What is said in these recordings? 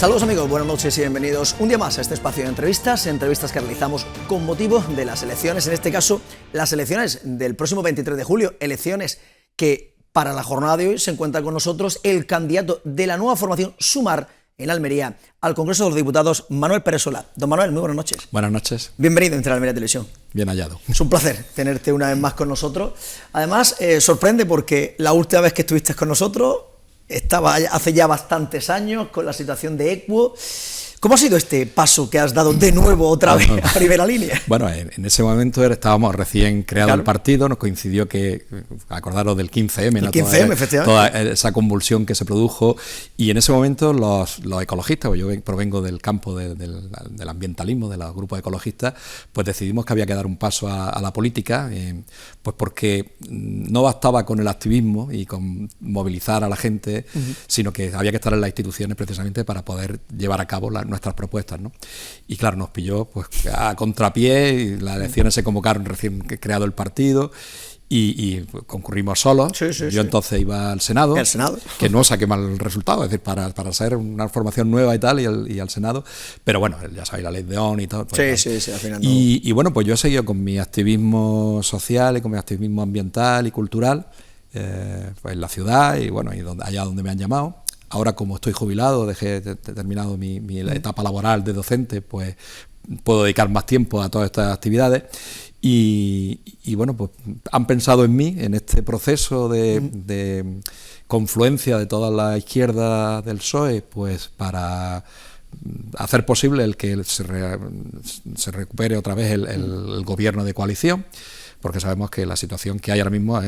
Saludos amigos, buenas noches y bienvenidos un día más a este espacio de entrevistas que realizamos con motivo de las elecciones, en este caso las elecciones del próximo 23 de julio, elecciones que para la jornada de hoy se encuentra con nosotros el candidato de la nueva formación Sumar en Almería al Congreso de los Diputados, Manuel Pérez Solá. Don Manuel, muy buenas noches. Buenas noches. Bienvenido a Almería Televisión. Bien hallado. Es un placer tenerte una vez más con nosotros. Además, sorprende porque la última vez que estuviste con nosotros estaba hace ya bastantes años con la situación de Equo. ¿Cómo ha sido este paso que has dado de nuevo otra vez a primera línea? Bueno, en ese momento estábamos recién creado el partido, nos coincidió que, acordaros del 15M, el 15M, efectivamente. Toda esa convulsión que se produjo, y en ese momento los ecologistas, pues yo provengo del campo del ambientalismo, de los grupos ecologistas, pues decidimos que había que dar un paso a la política, pues porque no bastaba con el activismo y con movilizar a la gente, sino que había que estar en las instituciones precisamente para poder llevar a cabo nuestras propuestas, ¿no? Y claro, nos pilló pues a contrapié, y las elecciones se convocaron recién creado el partido y concurrimos solos. Yo entonces iba al Senado, que no saqué mal resultado, es decir, para ser una formación nueva y tal, y al Senado, pero bueno, ya sabéis, la ley de ON y todo. Pues, al final no. Y bueno, pues yo he seguido con mi activismo social y con mi activismo ambiental y cultural, pues en la ciudad y bueno, allá donde me han llamado. Ahora, como estoy jubilado, he terminado mi etapa laboral de docente, pues puedo dedicar más tiempo a todas estas actividades. Y bueno, pues han pensado en mí, en este proceso de confluencia de toda la izquierda del PSOE, pues para hacer posible el que se recupere otra vez el gobierno de coalición, porque sabemos que la situación que hay ahora mismo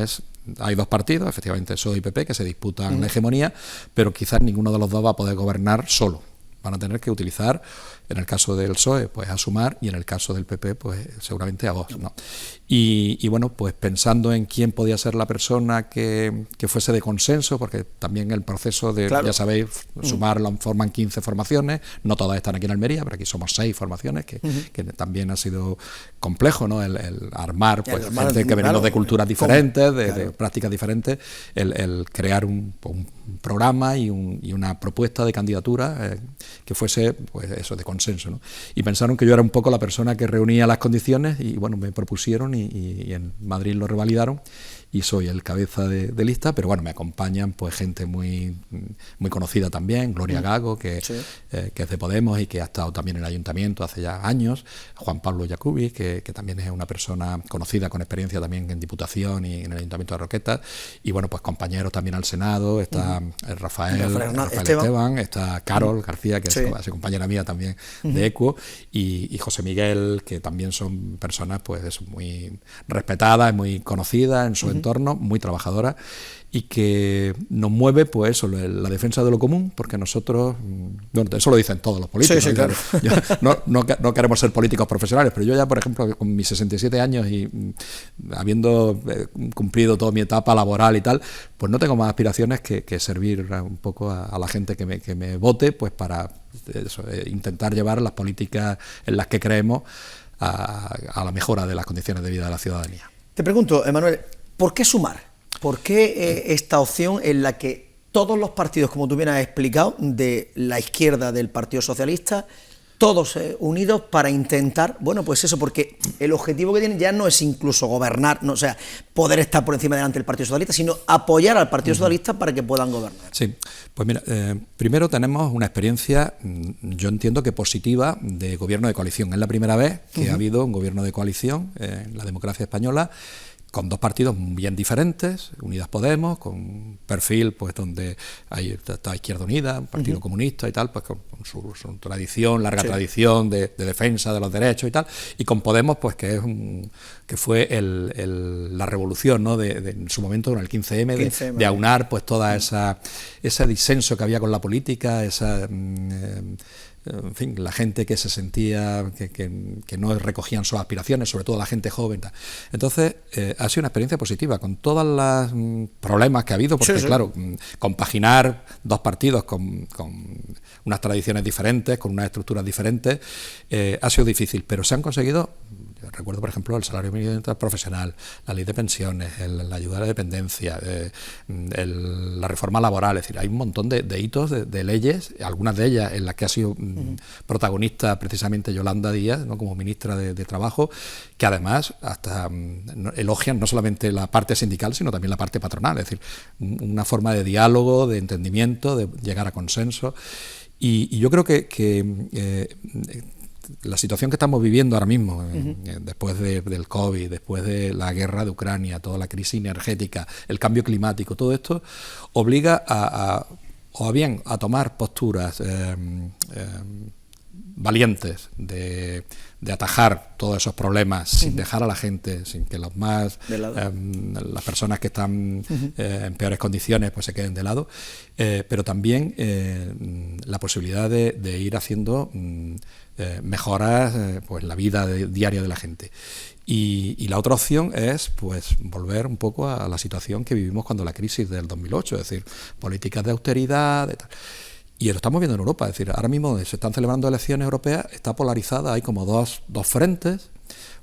hay dos partidos, efectivamente PSOE y PP, que se disputan la hegemonía, pero quizás ninguno de los dos va a poder gobernar solo. Van a tener que utilizar, en el caso del PSOE, pues a Sumar, y en el caso del PP, pues seguramente a Vox, ¿no? Y bueno, pues pensando en quién podía ser la persona que fuese de consenso, porque también el proceso de, ya sabéis, Sumar lo forman 15 formaciones, no todas están aquí en Almería, pero aquí somos 6 formaciones, que también ha sido complejo, ¿no? El armar, pues gente que venimos de culturas diferentes, de prácticas diferentes, el crear un programa y una propuesta de candidatura que fuese, pues eso, de consenso, ¿no? Y pensaron que yo era un poco la persona que reunía las condiciones y bueno, me propusieron y en Madrid lo revalidaron y soy el cabeza de lista, pero bueno, me acompañan pues gente muy conocida también, Gloria Gago, que es de Podemos y que ha estado también en el ayuntamiento hace ya años, Juan Pablo Jacubi, que también es una persona conocida con experiencia también en Diputación y en el ayuntamiento de Roquetas, y bueno, pues compañeros también al Senado, está Rafael Esteban, está Carol García, que es compañera mía también de Equo, y José Miguel, que también son personas pues muy respetadas, muy conocidas en su entorno, muy trabajadoras, y que nos mueve pues eso, la defensa de lo común, porque nosotros, bueno, eso lo dicen todos los políticos, sí, claro. No queremos ser políticos profesionales, pero yo ya, por ejemplo, con mis 67 años y habiendo cumplido toda mi etapa laboral y tal, pues no tengo más aspiraciones que servir un poco a la gente que me vote, pues para eso, intentar llevar las políticas en las que creemos a la mejora de las condiciones de vida de la ciudadanía. Te pregunto, Manuel, ¿por qué Sumar? ¿Por qué esta opción en la que todos los partidos, como tú bien has explicado, de la izquierda del Partido Socialista, todos unidos para intentar, bueno, pues eso, porque el objetivo que tienen ya no es incluso gobernar, no, o sea, poder estar por encima delante del Partido Socialista, sino apoyar al Partido Socialista para que puedan gobernar? Sí, pues mira, primero tenemos una experiencia, yo entiendo que positiva, de gobierno de coalición. Es la primera vez que ha habido un gobierno de coalición en la democracia española, con dos partidos bien diferentes, Unidas Podemos, con un perfil pues donde está Izquierda Unida, un partido comunista y tal, pues con su tradición, larga tradición de defensa de los derechos y tal, y con Podemos, pues que fue la revolución, ¿no? En su momento, con el 15M, de aunar pues toda ese disenso que había con la política, en fin, la gente que se sentía que no recogían sus aspiraciones, sobre todo la gente joven. Entonces, ha sido una experiencia positiva, con todos los problemas que ha habido, porque claro, compaginar dos partidos con unas tradiciones diferentes, con unas estructuras diferentes, ha sido difícil, pero se han conseguido recuerdo, por ejemplo, el salario mínimo profesional, la ley de pensiones, la ayuda a la dependencia, la reforma laboral. Es decir, hay un montón de hitos de leyes, algunas de ellas en las que ha sido protagonista precisamente Yolanda Díaz, ¿no?, como ministra de Trabajo, que además hasta elogian no solamente la parte sindical, sino también la parte patronal. Es decir, una forma de diálogo, de entendimiento, de llegar a consenso. Y yo creo que la situación que estamos viviendo ahora mismo, después del COVID, después de la guerra de Ucrania, toda la crisis energética, el cambio climático, todo esto obliga o bien a tomar posturas valientes de atajar todos esos problemas sin dejar a la gente, sin que las personas que están en peores condiciones pues se queden de lado, pero también la posibilidad de ir haciendo mejoras pues en la vida diaria de la gente. Y la otra opción es pues volver un poco a la situación que vivimos cuando la crisis del 2008, es decir, políticas de austeridad, de tal. Y lo estamos viendo en Europa, es decir, ahora mismo se están celebrando elecciones europeas, está polarizada, hay como dos frentes,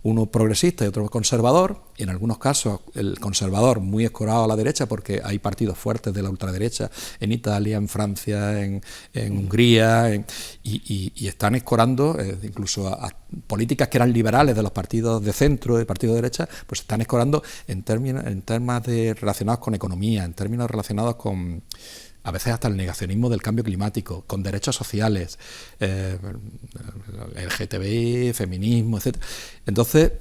uno progresista y otro conservador, y en algunos casos el conservador muy escorado a la derecha, porque hay partidos fuertes de la ultraderecha en Italia, en Francia, en Hungría, y están escorando incluso a políticas que eran liberales de los partidos de centro, de partidos de derecha, pues están escorando en temas relacionados con economía, en términos relacionados con a veces hasta el negacionismo del cambio climático, con derechos sociales, LGTBI, feminismo, etc. Entonces,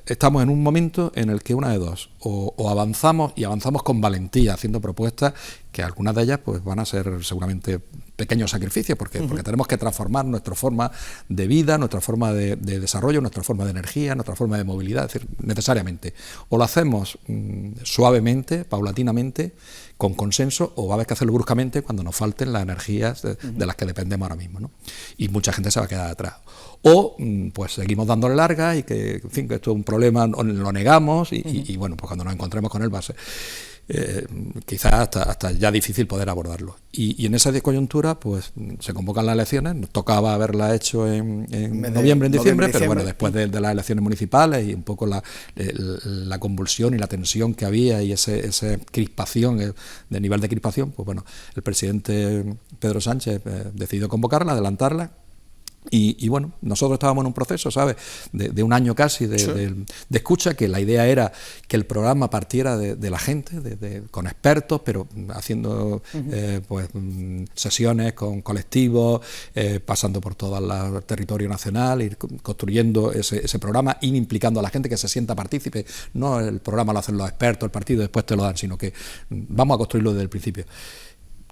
estamos en un momento en el que una de dos, o avanzamos, y avanzamos con valentía, haciendo propuestas, que algunas de ellas pues van a ser seguramente pequeños sacrificios, porque tenemos que transformar nuestra forma de vida, nuestra forma de desarrollo, nuestra forma de energía, nuestra forma de movilidad, es decir, necesariamente. O lo hacemos suavemente, paulatinamente, con consenso, o va a haber que hacerlo bruscamente cuando nos falten las energías de las que dependemos ahora mismo, ¿no? Y mucha gente se va a quedar atrás. O pues seguimos dándole largas y que, en fin, que esto es un problema, lo negamos y bueno, pues cuando nos encontremos con él va a ser quizás hasta ya difícil poder abordarlo. Y en esa coyuntura pues se convocan las elecciones, nos tocaba haberlas hecho en noviembre, en diciembre, pero bueno, después de las elecciones municipales y un poco la convulsión y la tensión que había y esa crispación, de nivel de crispación, pues bueno, el presidente Pedro Sánchez decidió convocarla, adelantarla. Y bueno, nosotros estábamos en un proceso, ¿sabes?, de un año casi de escucha, que la idea era que el programa partiera de la gente, con expertos, pero haciendo pues sesiones con colectivos, pasando por todo el territorio nacional, ir construyendo ese programa, ir implicando a la gente que se sienta partícipe. No el programa lo hacen los expertos, el partido después te lo dan, sino que vamos a construirlo desde el principio.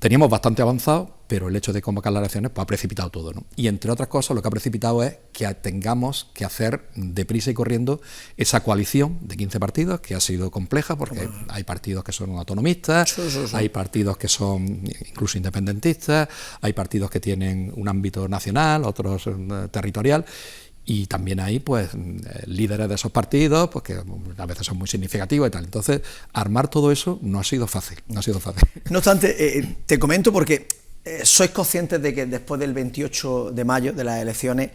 Teníamos bastante avanzado, pero el hecho de convocar las elecciones pues ha precipitado todo, ¿no? Y entre otras cosas lo que ha precipitado es que tengamos que hacer deprisa y corriendo esa coalición de 15 partidos, que ha sido compleja porque hay partidos que son autonomistas, hay partidos que son incluso independentistas, hay partidos que tienen un ámbito nacional, otros territorial. Y también hay pues líderes de esos partidos pues que a veces son muy significativos y tal. Entonces, armar todo eso no ha sido fácil, no ha sido fácil. No obstante, te comento porque sois conscientes de que después del 28 de mayo de las elecciones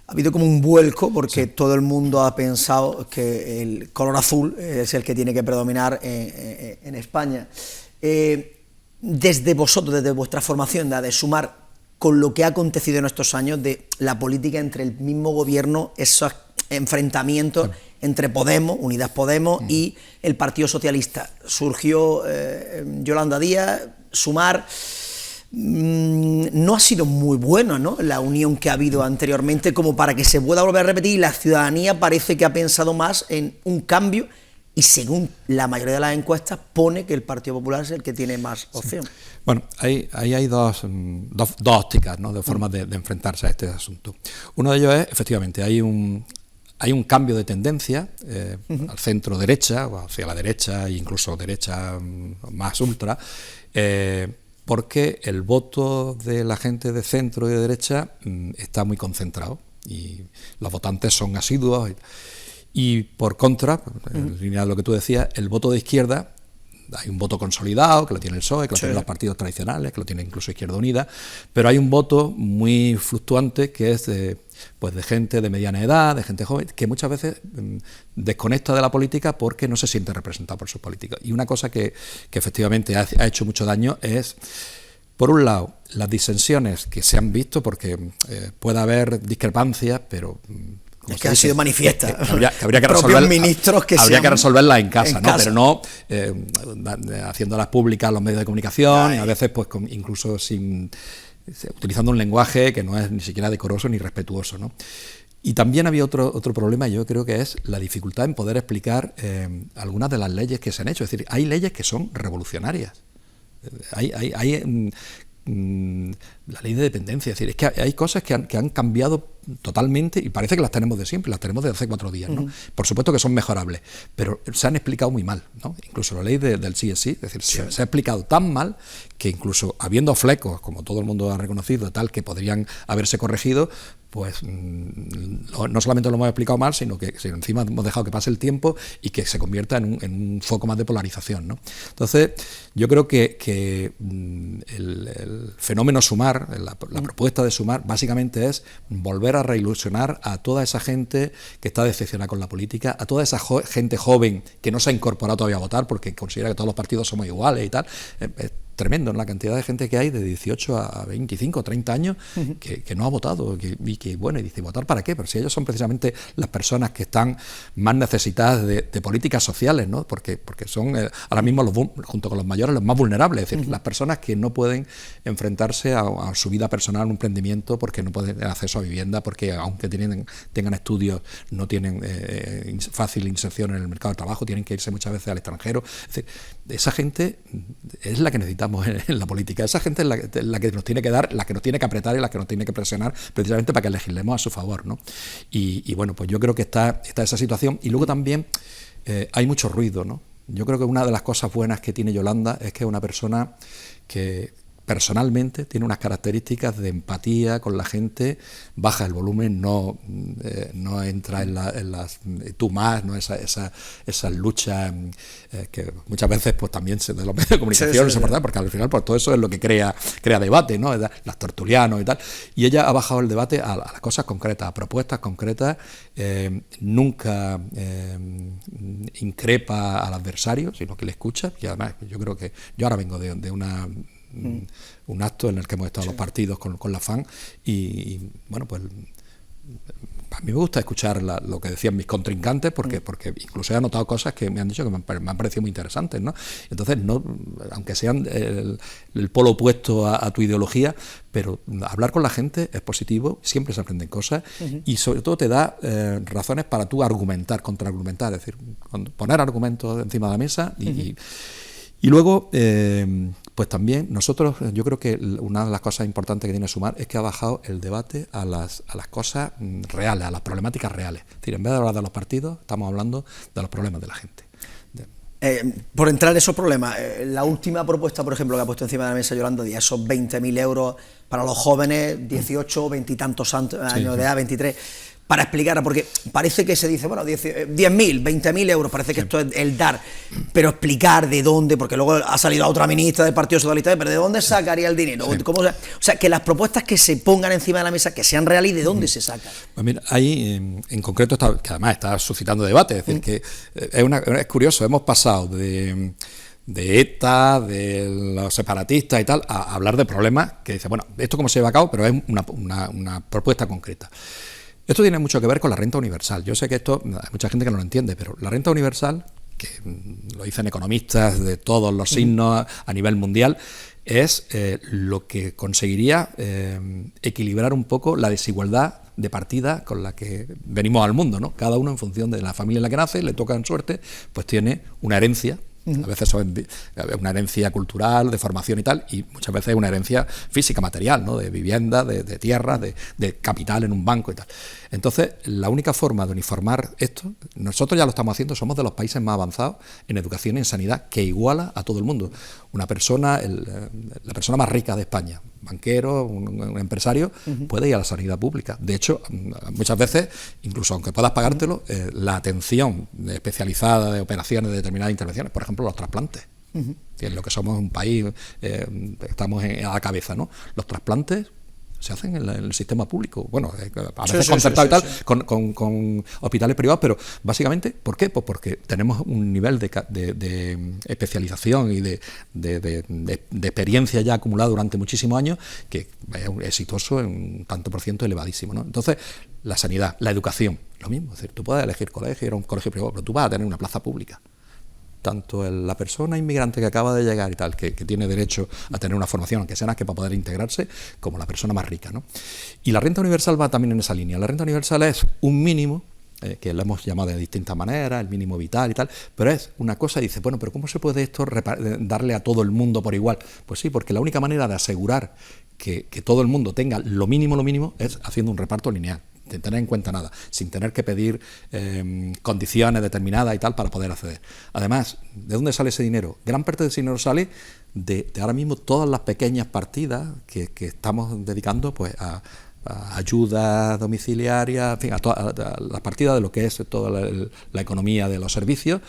ha habido como un vuelco, porque todo el mundo ha pensado que el color azul es el que tiene que predominar en España. Desde vosotros, desde vuestra formación, de Sumar, con lo que ha acontecido en estos años de la política entre el mismo gobierno, esos enfrentamientos entre Podemos, Unidas Podemos y el Partido Socialista. Surgió Yolanda Díaz, Sumar. No ha sido muy bueno, ¿no?, la unión que ha habido anteriormente como para que se pueda volver a repetir, y la ciudadanía parece que ha pensado más en un cambio, y según la mayoría de las encuestas pone que el Partido Popular es el que tiene más opción. Bueno, ahí hay dos ópticas, ¿no?, de formas de enfrentarse a este asunto. Uno de ellos es, efectivamente, hay un cambio de tendencia al centro derecha, o hacia la derecha, e incluso derecha más ultra, porque el voto de la gente de centro y de derecha está muy concentrado y los votantes son asiduos. Y por contra, en línea de lo que tú decías, el voto de izquierda, hay un voto consolidado, que lo tiene el PSOE, que lo tienen los partidos tradicionales, que lo tiene incluso Izquierda Unida, pero hay un voto muy fluctuante que es pues de gente de mediana edad, de gente joven, que muchas veces desconecta de la política porque no se siente representado por sus políticos. Y una cosa que efectivamente ha hecho mucho daño es, por un lado, las disensiones que se han visto, porque puede haber discrepancias, pero... Es que han sido manifiestas. Que habría que resolverlas en casa, ¿no? Pero no haciéndolas públicas en los medios de comunicación, y a veces pues incluso utilizando un lenguaje que no es ni siquiera decoroso ni respetuoso, ¿no? Y también había otro problema, yo creo que es la dificultad en poder explicar algunas de las leyes que se han hecho. Es decir, hay leyes que son revolucionarias. Hay la ley de dependencia, es decir, es que hay cosas que han cambiado totalmente y parece que las tenemos de siempre, las tenemos desde hace 4 días, ¿no? Por supuesto que son mejorables, pero se han explicado muy mal, ¿no? Incluso la ley del sí es sí, es decir, se ha explicado tan mal que incluso habiendo flecos, como todo el mundo ha reconocido, tal que podrían haberse corregido, pues no solamente lo hemos explicado mal, sino que encima hemos dejado que pase el tiempo y que se convierta en un foco más de polarización, ¿no? Entonces, yo creo que el fenómeno Sumar, la propuesta de Sumar, básicamente es volver a reilusionar a toda esa gente que está decepcionada con la política, a toda esa gente joven que no se ha incorporado todavía a votar porque considera que todos los partidos somos iguales y tal. Es tremendo, ¿no? La cantidad de gente que hay de 18 a 25, 30 años que no ha votado y dice, ¿votar para qué? Pero si ellos son precisamente las personas que están más necesitadas de políticas sociales, ¿no? Porque son ahora mismo, junto con los mayores, los más vulnerables, es decir, las personas que no pueden enfrentarse a su vida personal, un emprendimiento, porque no pueden tener acceso a vivienda, porque aunque tengan estudios, no tienen fácil inserción en el mercado de trabajo, tienen que irse muchas veces al extranjero. Es decir, esa gente es la que necesitamos en la política. Esa gente es la que nos tiene que dar, la que nos tiene que apretar y la que nos tiene que presionar precisamente para que legislemos a su favor, ¿no? Y bueno, pues yo creo que está esa situación. Y luego también hay mucho ruido, ¿no? Yo creo que una de las cosas buenas que tiene Yolanda es que es una persona que personalmente tiene unas características de empatía con la gente, baja el volumen, no entra en las tú más, no esas luchas que muchas veces pues también de los medios de comunicación, porque al final pues todo eso es lo que crea debate, ¿no? Las tertulianos y tal. Y ella ha bajado el debate a las cosas concretas, a propuestas concretas, nunca increpa al adversario, sino que le escucha. Y además yo creo que yo ahora vengo de un acto en el que hemos estado los partidos con la FAN y bueno, pues a mí me gusta escuchar lo que decían mis contrincantes porque incluso he notado cosas que me han dicho que me han parecido muy interesantes, ¿no? Entonces, no, aunque sean el polo opuesto a tu ideología, pero hablar con la gente es positivo, siempre se aprenden cosas y sobre todo te da razones para tú argumentar, contraargumentar, es decir, poner argumentos encima de la mesa y luego, pues también nosotros, yo creo que una de las cosas importantes que tiene Sumar es que ha bajado el debate a las cosas reales, a las problemáticas reales. Es decir, en vez de hablar de los partidos, estamos hablando de los problemas de la gente. Por entrar en esos problemas, la última propuesta, por ejemplo, que ha puesto encima de la mesa Yolanda Díaz, esos 20.000 euros para los jóvenes, 18, 20 y tantos años de edad, 23... para explicar, porque parece que se dice, bueno, 10.000, 20.000 euros, parece que esto es el dar, pero explicar de dónde, porque luego ha salido otra ministra del Partido Socialista, pero ¿de dónde sacaría el dinero? ¿Cómo, o sea, que las propuestas que se pongan encima de la mesa, que sean reales y de dónde se sacan. Pues mira, ahí en concreto, que además está suscitando debate, es decir, que es curioso, hemos pasado de ETA, de los separatistas y tal, a hablar de problemas que dice, bueno, esto cómo se lleva a cabo, pero es una propuesta concreta. Esto tiene mucho que ver con la renta universal. Yo sé que esto, hay mucha gente que no lo entiende, pero la renta universal, que lo dicen economistas de todos los signos a nivel mundial, es lo que conseguiría equilibrar un poco la desigualdad de partida con la que venimos al mundo, ¿no? Cada uno en función de la familia en la que nace, le toca en suerte, pues tiene una herencia. A veces son una herencia cultural, de formación y tal, y muchas veces una herencia física, material, ¿no? De vivienda, de tierra, de capital en un banco y tal. Entonces, la única forma de uniformar esto, nosotros ya lo estamos haciendo, somos de los países más avanzados en educación y en sanidad, que iguala a todo el mundo. Una persona, la persona más rica de España, banquero, un empresario, puede ir a la sanidad pública. De hecho, muchas veces, incluso aunque puedas pagártelo, la atención especializada de operaciones, de determinadas intervenciones, por ejemplo, los trasplantes, que es lo que somos un país, estamos a la cabeza, ¿no? Los trasplantes se hacen en el sistema público. Bueno, a veces concertado y tal, con hospitales privados, pero básicamente, ¿por qué? Pues porque tenemos un nivel de especialización y de experiencia ya acumulado durante muchísimos años que es exitoso en un tanto por ciento elevadísimo, ¿no? Entonces, la sanidad, la educación, lo mismo. Es decir, tú puedes elegir colegio, ir a un colegio privado, pero tú vas a tener una plaza pública. Tanto la persona inmigrante que acaba de llegar y tal, que tiene derecho a tener una formación, aunque sea que para poder integrarse, como la persona más rica, ¿no? Y la renta universal va también en esa línea. La renta universal es un mínimo, que lo hemos llamado de distintas maneras, el mínimo vital y tal, pero es una cosa, y dice, bueno, pero ¿cómo se puede esto darle a todo el mundo por igual? Pues sí, porque la única manera de asegurar que todo el mundo tenga lo mínimo, es haciendo un reparto lineal, sin tener en cuenta nada, sin tener que pedir condiciones determinadas y tal para poder acceder. Además, ¿de dónde sale ese dinero? Gran parte de ese dinero sale de ahora mismo todas las pequeñas partidas que estamos dedicando pues a ayuda domiciliaria, en fin, a las partidas de lo que es toda la economía de los servicios,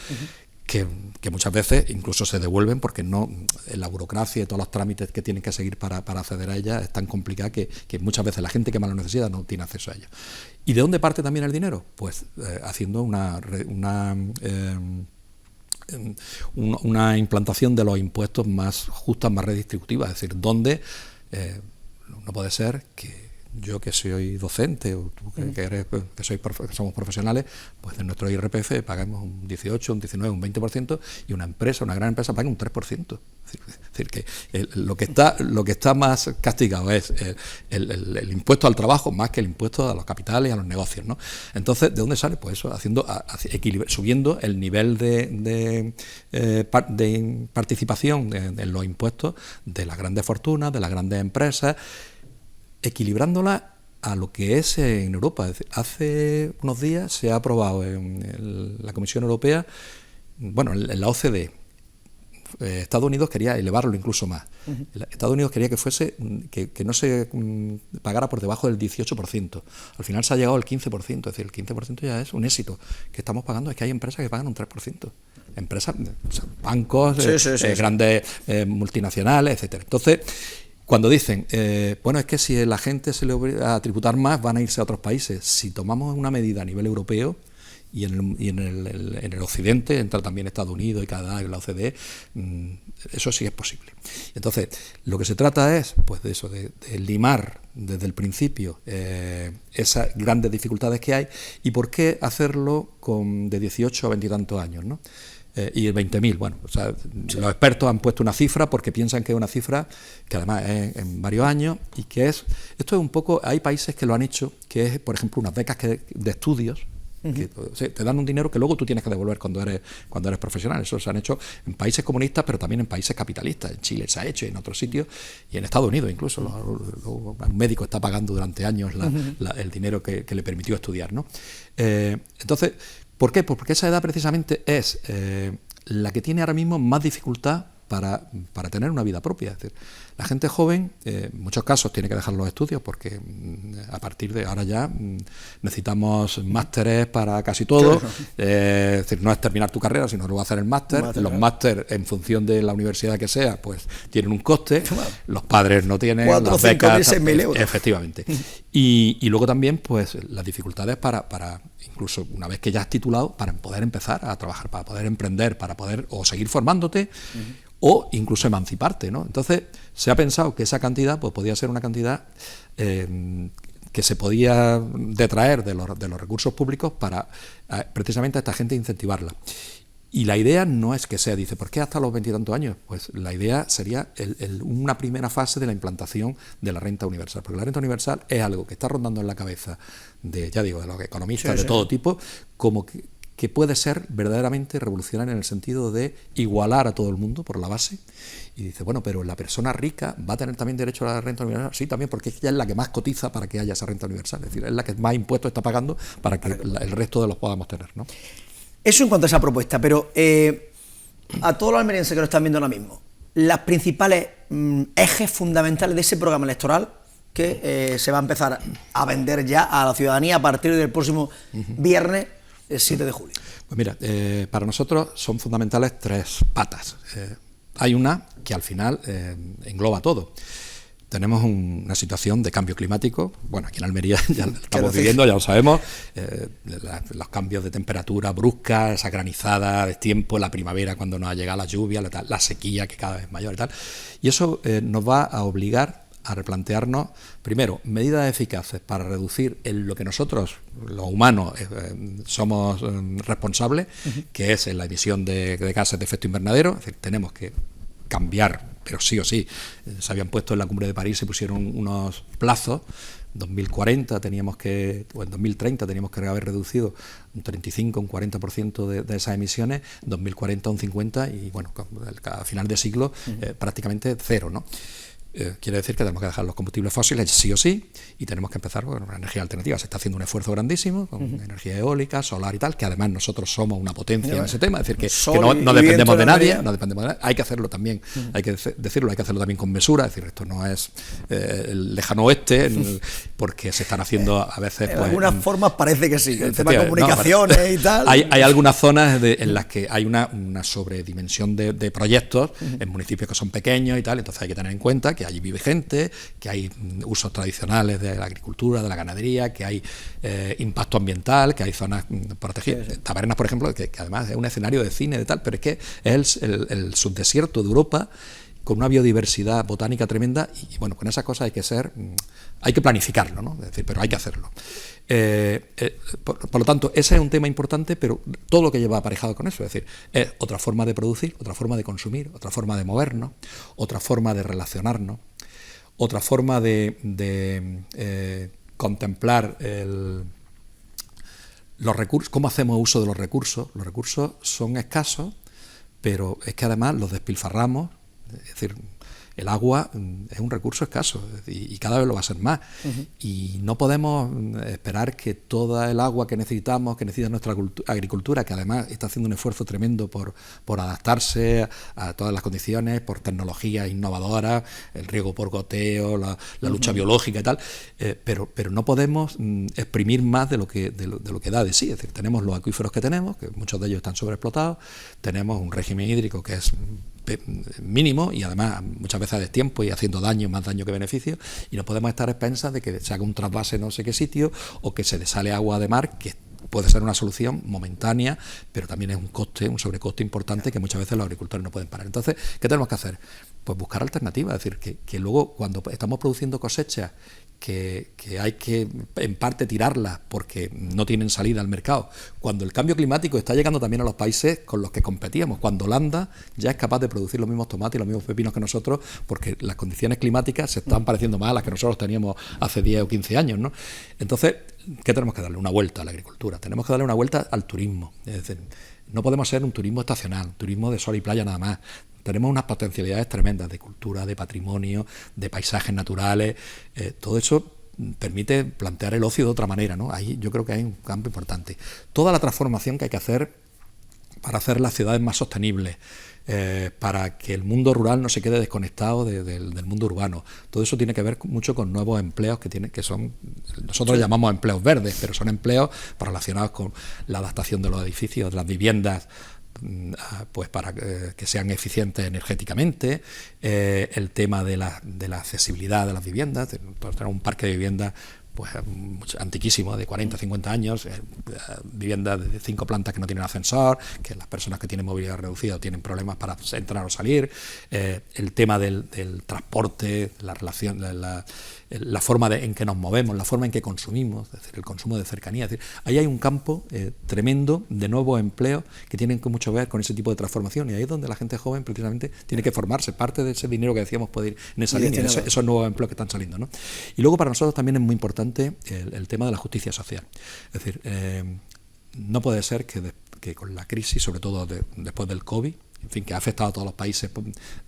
que muchas veces incluso se devuelven porque no la burocracia y todos los trámites que tienen que seguir para acceder a ella es tan complicada que muchas veces la gente que más lo necesita no tiene acceso a ella. ¿Y de dónde parte también el dinero? Pues haciendo una implantación de los impuestos más justas, más redistributivas, es decir, donde no puede ser que yo, que soy docente, o tú que somos profesionales, pues en nuestro IRPF pagamos un 18, un 19, un 20%, y una gran empresa paga un 3%. Es decir, que lo que está más castigado es el impuesto al trabajo más que el impuesto a los capitales y a los negocios, ¿no? Entonces, ¿de dónde sale? Pues eso, subiendo el nivel de participación en los impuestos de las grandes fortunas, de las grandes empresas, equilibrándola a lo que es en Europa. Es decir, hace unos días se ha aprobado en la Comisión Europea, bueno, en la OCDE, Estados Unidos quería elevarlo incluso más. Estados Unidos quería que no se pagara por debajo del 18%. Al final se ha llegado al 15%, es decir, el 15% ya es un éxito. Que estamos pagando es que hay empresas que pagan un 3%. Empresas, o sea, bancos, grandes multinacionales, etcétera. Entonces, cuando dicen, bueno, es que si la gente se le obliga a tributar más, van a irse a otros países. Si tomamos una medida a nivel europeo, y en el occidente, entra también Estados Unidos y Canadá y la OCDE, eso sí es posible. Entonces, lo que se trata es, pues, de eso, de limar desde el principio esas grandes dificultades que hay, y por qué hacerlo de 18 a 20 y tantos años, ¿no? Y 20.000, bueno, o sea, los expertos han puesto una cifra porque piensan que es una cifra que además es en varios años, y que esto es un poco, hay países que lo han hecho, que es, por ejemplo, unas becas de estudios, que te dan un dinero que luego tú tienes que devolver cuando eres profesional. Eso se han hecho en países comunistas, pero también en países capitalistas. En Chile se ha hecho, en otros sitios, y en Estados Unidos incluso. Un médico está pagando durante años el dinero que le permitió estudiar, ¿no? Entonces, ¿por qué? Pues porque esa edad precisamente es la que tiene ahora mismo más dificultad para tener una vida propia. Es decir, la gente joven, en muchos casos, tiene que dejar los estudios porque a partir de ahora ya necesitamos másteres para casi todo. Es decir, no es terminar tu carrera, sino luego hacer el máster. Los másteres, en función de la universidad que sea, pues tienen un coste. Los padres no tienen 4, 5, 6.000 euros. Efectivamente. Y luego también, pues, las dificultades para incluso una vez que ya has titulado, para poder empezar a trabajar, para poder emprender, para poder o seguir formándote, o incluso emanciparte, ¿no? Entonces, se ha pensado que esa cantidad pues podía ser una cantidad que se podía detraer de los recursos públicos para precisamente a esta gente incentivarla. Y la idea no es que sea, dice, ¿por qué hasta los 20 y tantos años? Pues la idea sería una primera fase de la implantación de la renta universal, porque la renta universal es algo que está rondando en la cabeza de los economistas de todo tipo, como que puede ser verdaderamente revolucionario en el sentido de igualar a todo el mundo por la base. Y dice, bueno, pero la persona rica va a tener también derecho a la renta universal. Sí, también, porque ella es la que más cotiza para que haya esa renta universal, es decir, es la que más impuestos está pagando para que el resto de los podamos tener, ¿no? Eso en cuanto a esa propuesta, pero a todos los almerienses que lo están viendo ahora mismo, las principales ejes fundamentales de ese programa electoral que se va a empezar a vender ya a la ciudadanía a partir del próximo viernes, el 7 de julio. Pues mira, para nosotros son fundamentales 3 patas. Hay una que al final engloba todo. tenemos una situación de cambio climático. Bueno, aquí en Almería ya lo estamos viviendo, ya lo sabemos. Los cambios de temperatura bruscas, esa granizada de tiempo, la primavera cuando nos ha llegado la lluvia, la sequía que cada vez es mayor y tal. Y eso nos va a obligar a replantearnos, primero, medidas eficaces para reducir en lo que nosotros, los humanos, somos responsables, que es en la emisión de gases de efecto invernadero. Es decir, tenemos que cambiar, pero sí o sí. Se habían puesto en la Cumbre de París, se pusieron unos plazos. En 2040 teníamos que, o en 2030 teníamos que haber reducido un 35, un 40% de esas emisiones, en 2040 un 50% y bueno, a final de siglo prácticamente cero, ¿no? Quiere decir que tenemos que dejar los combustibles fósiles sí o sí y tenemos que empezar con una energía alternativa. Se está haciendo un esfuerzo grandísimo con energía eólica, solar y tal, que además nosotros somos una potencia en ese tema, es decir, que no dependemos de nadie, hay que hacerlo también, hay que decirlo, hay que hacerlo también con mesura, es decir, esto no es el lejano oeste, porque se están haciendo a veces... De algunas formas parece que sí, el tema de comunicaciones y tal... Hay algunas zonas en las que hay una sobredimensión de proyectos en municipios que son pequeños y tal, entonces hay que tener en cuenta que allí vive gente, que hay usos tradicionales de la agricultura, de la ganadería, que hay impacto ambiental, que hay zonas protegidas. Sí, sí. Tabernas, por ejemplo, que además es un escenario de cine de tal, pero es que es el subdesierto de Europa con una biodiversidad botánica tremenda y bueno, con esas cosas hay que planificarlo, ¿no? Es decir, pero hay que hacerlo. Por lo tanto, ese es un tema importante, pero todo lo que lleva aparejado con eso, es decir, es otra forma de producir, otra forma de consumir, otra forma de movernos, otra forma de relacionarnos, otra forma de contemplar los recursos, cómo hacemos uso de los recursos. Los recursos son escasos, pero es que además los despilfarramos, es decir, el agua es un recurso escaso y cada vez lo va a ser más. Y no podemos esperar que toda el agua que necesita nuestra agricultura, que además está haciendo un esfuerzo tremendo por adaptarse a todas las condiciones, por tecnologías innovadoras, el riego por goteo, la lucha biológica y tal, pero no podemos exprimir más de lo que da de sí. Es decir, tenemos los acuíferos que tenemos, que muchos de ellos están sobreexplotados, tenemos un régimen hídrico que es mínimo y además muchas veces a destiempo y haciendo daño, más daño que beneficio, y no podemos estar a expensas de que se haga un trasvase en no sé qué sitio o que se desale agua de mar, que puede ser una solución momentánea, pero también es un sobrecoste importante que muchas veces los agricultores no pueden parar. Entonces, ¿qué tenemos que hacer? Pues buscar alternativas, es decir, que luego cuando estamos produciendo cosechas que hay que en parte tirarlas porque no tienen salida al mercado, cuando el cambio climático está llegando también a los países con los que competíamos, cuando Holanda ya es capaz de producir los mismos tomates y los mismos pepinos que nosotros, porque las condiciones climáticas se están pareciendo más a las que nosotros teníamos hace 10 o 15 años, ¿no? Entonces, ¿qué tenemos que darle? Una vuelta a la agricultura, tenemos que darle una vuelta al turismo, es decir, no podemos ser un turismo estacional, un turismo de sol y playa nada más. Tenemos unas potencialidades tremendas de cultura, de patrimonio, de paisajes naturales. Todo eso permite plantear el ocio de otra manera, ¿no? Ahí yo creo que hay un campo importante. Toda la transformación que hay que hacer para hacer las ciudades más sostenibles, para que el mundo rural no se quede desconectado del mundo urbano. Todo eso tiene que ver mucho con nuevos empleos que son, nosotros llamamos empleos verdes, pero son empleos relacionados con la adaptación de los edificios, de las viviendas, pues para que sean eficientes energéticamente, el tema de la accesibilidad de las viviendas. Tenemos un parque de viviendas pues antiquísimo, de 40, 50 años, viviendas de 5 plantas que no tienen ascensor, que las personas que tienen movilidad reducida tienen problemas para entrar o salir, el tema del transporte, la relación, la forma en que nos movemos, la forma en que consumimos, es decir, el consumo de cercanía. Es decir, ahí hay un campo tremendo de nuevos empleos que tienen mucho que ver con ese tipo de transformación, y ahí es donde la gente joven precisamente tiene que formarse. Parte de ese dinero que decíamos puede ir en esa línea, esos nuevos empleos que están saliendo, ¿no? Y luego para nosotros también es muy importante el tema de la justicia social. Es decir, no puede ser que con la crisis, sobre todo después del COVID, en fin, que ha afectado a todos los países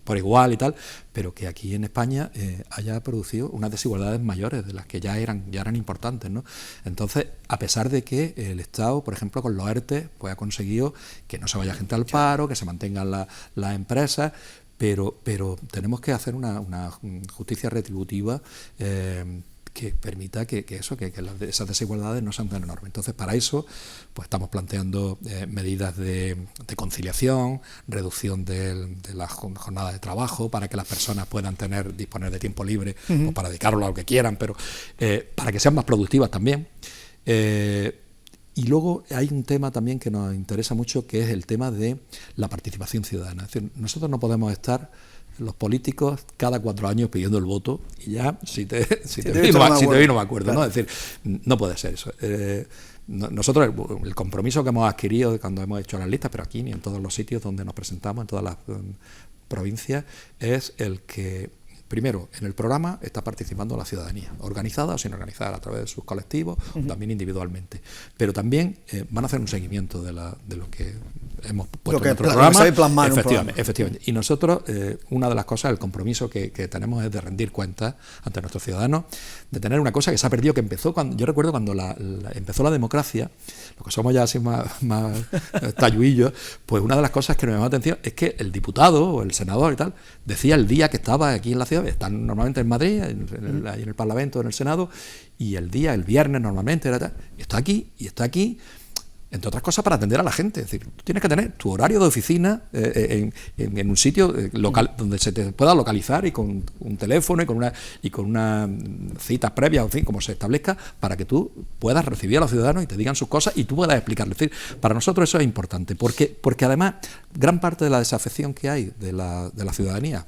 por igual y tal, pero que aquí en España haya producido unas desigualdades mayores de las que ya eran importantes, ¿no? Entonces, a pesar de que el Estado, por ejemplo, con los ERTE, pues ha conseguido que no se vaya gente al paro, que se mantengan las empresas, pero tenemos que hacer una justicia retributiva que permita que esas desigualdades no sean tan enormes. Entonces, para eso, pues estamos planteando medidas de conciliación, reducción de la jornada de trabajo, para que las personas puedan disponer de tiempo libre o para dedicarlo a lo que quieran, pero para que sean más productivas también. Y luego hay un tema también que nos interesa mucho, que es el tema de la participación ciudadana. Es decir, nosotros no podemos estar, los políticos, cada 4 años pidiendo el voto y ya, si te vi no me acuerdo, claro. ¿No? Es decir, no puede ser eso. Nosotros el compromiso que hemos adquirido cuando hemos hecho las listas, pero aquí ni en todos los sitios donde nos presentamos, en todas las provincias, es el que, primero, en el programa está participando la ciudadanía, organizada o sin organizar, a través de sus colectivos, o también individualmente. Pero también van a hacer un seguimiento de lo que hemos puesto en nuestro programa. Efectivamente. Y nosotros, una de las cosas, el compromiso que tenemos es de rendir cuentas ante nuestros ciudadanos, de tener una cosa que se ha perdido, que empezó cuando, yo recuerdo cuando empezó la democracia, los que somos ya así más talluillos, pues una de las cosas que nos llamó la atención es que el diputado o el senador y tal decía el día que estaba aquí en la ciudad. Están normalmente en Madrid, ahí en el Parlamento, en el Senado, y el viernes normalmente, está aquí, entre otras cosas para atender a la gente. Es decir, tú tienes que tener tu horario de oficina en un sitio local donde se te pueda localizar, y con un teléfono y con una citas previas, en fin, como se establezca, para que tú puedas recibir a los ciudadanos y te digan sus cosas y tú puedas explicarles. Es decir, para nosotros eso es importante, porque además gran parte de la desafección que hay de la ciudadanía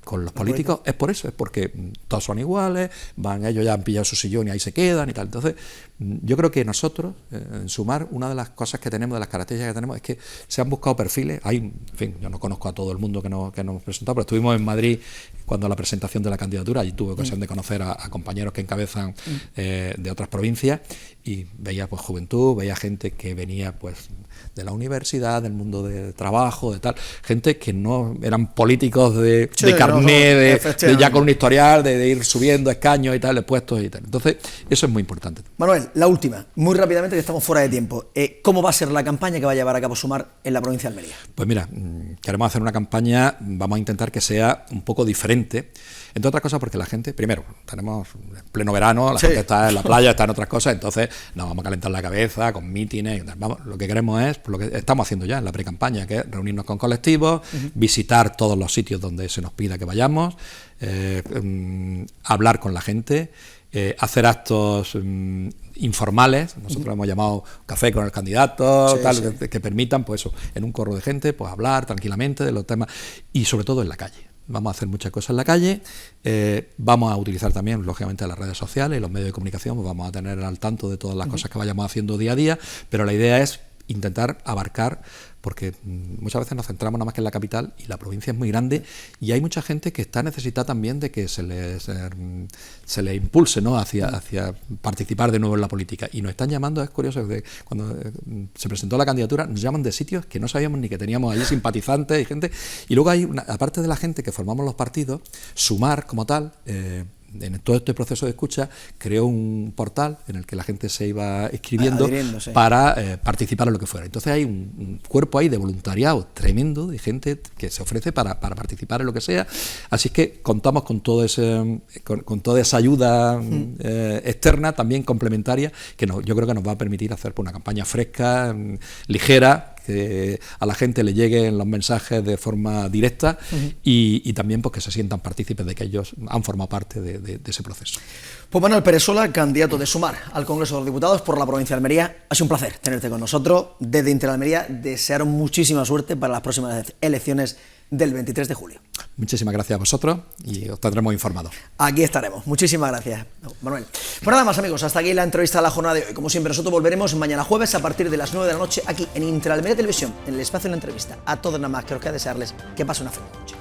con los políticos es por eso, es porque todos son iguales, ellos ya han pillado su sillón y ahí se quedan y tal. Entonces, yo creo que nosotros, en Sumar, una de las cosas que tenemos, de las características que tenemos, es que se han buscado perfiles. En fin, yo no conozco a todo el mundo que nos hemos presentado, pero estuvimos en Madrid cuando la presentación de la candidatura, allí tuve ocasión de conocer a compañeros que encabezan de otras provincias, y veía pues juventud, veía gente que venía pues de la universidad, del mundo del trabajo, de tal, gente que no eran políticos de carné, ya con un historial de ir subiendo escaños y tal, de puestos y tal. Entonces, eso es muy importante. Manuel, la última, muy rápidamente, que estamos fuera de tiempo. ¿Cómo va a ser la campaña que va a llevar a cabo Sumar en la provincia de Almería? Pues mira, queremos hacer una campaña, vamos a intentar que sea un poco diferente, entre otras cosas porque la gente, primero, tenemos pleno verano, la gente está en la playa, está en otras cosas, entonces nos vamos a calentar la cabeza con mítines. Lo que queremos es, lo que estamos haciendo ya en la pre-campaña, que es reunirnos con colectivos, visitar todos los sitios donde se nos pida que vayamos, hablar con la gente, hacer actos informales. Nosotros lo hemos llamado café con el candidato, que permitan, pues eso, en un corro de gente, pues hablar tranquilamente de los temas, y sobre todo en la calle. Vamos a hacer muchas cosas en la calle, vamos a utilizar también, lógicamente, las redes sociales y los medios de comunicación, pues vamos a tener al tanto de todas las cosas que vayamos haciendo día a día, pero la idea es intentar abarcar, porque muchas veces nos centramos nada más que en la capital y la provincia es muy grande, y hay mucha gente que está necesitada también de que se les impulse, ¿no?, hacia participar de nuevo en la política. Y nos están llamando, es curioso, cuando se presentó la candidatura, nos llaman de sitios que no sabíamos ni que teníamos allí simpatizantes y gente. Y luego hay, aparte de la gente que formamos los partidos, Sumar como tal, en todo este proceso de escucha, creó un portal en el que la gente se iba escribiendo para participar en lo que fuera. Entonces hay un cuerpo ahí de voluntariado tremendo, de gente que se ofrece para participar en lo que sea. Así es que contamos con toda esa ayuda externa, también complementaria, que yo creo que nos va a permitir hacer una campaña fresca, ligera, que a la gente le lleguen los mensajes de forma directa y también pues que se sientan partícipes de que ellos han formado parte de ese proceso. Pues Manuel Pérez Sola, candidato de Sumar al Congreso de los Diputados por la provincia de Almería, ha sido un placer tenerte con nosotros. Desde Interalmería, desearos muchísima suerte para las próximas elecciones del 23 de julio. Muchísimas gracias a vosotros y os tendremos informados. Aquí estaremos. Muchísimas gracias, Manuel. Pues nada más, amigos, hasta aquí la entrevista de la jornada de hoy. Como siempre, nosotros volveremos mañana jueves a partir de las 9 de la noche aquí en Interalmería Televisión, en el espacio de la entrevista. A todos nada más que os queda desearles que pasen una feliz noche.